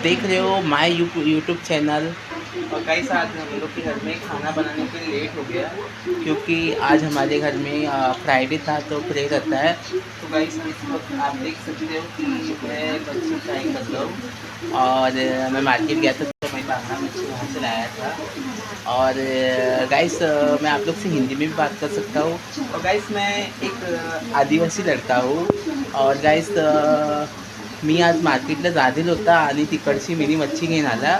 देख रहे हो माय यूट्यूब चैनल। और गाइस आज हम लोग के घर में खाना बनाने के लिए लेट हो गया क्योंकि आज हमारे घर में फ्राइडे था तो प्रे रहता है। तो गाइस इस वक्त आप देख सकते हो कि मैं मच्छी फ्राई कर रहा हूँ और मैं मार्केट गया था तो मैं बांगड़ा मच्छी वहाँ से लाया था। और गाइस मैं आप लोग से हिंदी में भी बात कर सकता हूँ। और गाइस मैं एक आदिवासी लड़का हूँ। और गाइस मी आज मार्केटला जातील होता आणि तिकडची मिनी मच्छी घेऊन आला,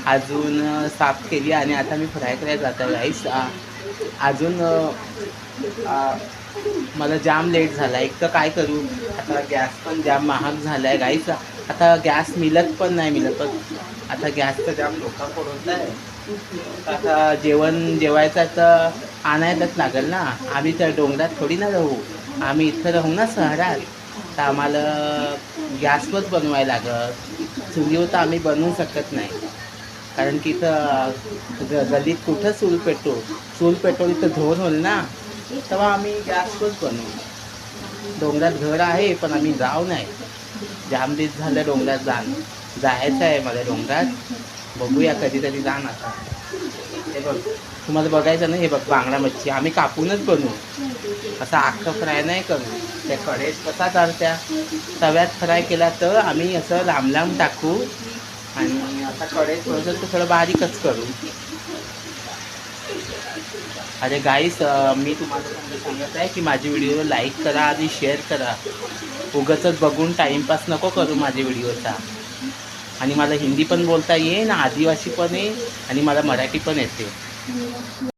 अजून साफ केली आणि आता मी फ्राय करायला जात आहे गाईस। अजून मला जाम लेट झाला, एक तर काय करू आता, गॅस पण जाम महाग झाला आहे गाईस। आता गॅस मिळत पण नाही, पण आता गॅसचं जाम धोका पडत आहे। आता जेवायचं तर आणायलाच लागेल ना, आम्ही त्या डोंगरात थोडी ना राहू, आम्ही इथं राहू ना शहरात। तर आम्हाला गॅसवर बनवायला लागत, चुलीवर तर आम्ही बनवू शकत नाही, कारण की इथं गल्लीत कुठं चूल पेटवली तर धोर होईल ना, तेव्हा आम्ही गॅसवरच बनवू। डोंगरात घर आहे पण आम्ही जाऊ नाही, जाम दिवस झालं डोंगरात जायचं आहे मला डोंगरात, बघूया कधीतरी जाण आता। हे बघ तुम्हाला बघायचं ना, हे बघ बांगडा मच्छी आम्ही कापूनच बनवू, असा अख्खा फ्राय नाही करू। त्या कढईत कसा चालत्या तव्यात फ्राय केला तर आम्ही असं लांब लांब टाकू आणि आता कढईत थोडंसं थोडं बारीकच करू। अरे गाईस मी तुम्हाला सांगत आहे की माझी व्हिडिओ लाईक करा आणि शेअर करा, उगाचच बघून टाईमपास नको करू माझ्या व्हिडिओचा। आणि मला हिंदी पण बोलता येईल, आदिवासी पण आहे आणि मला मराठी पण येते।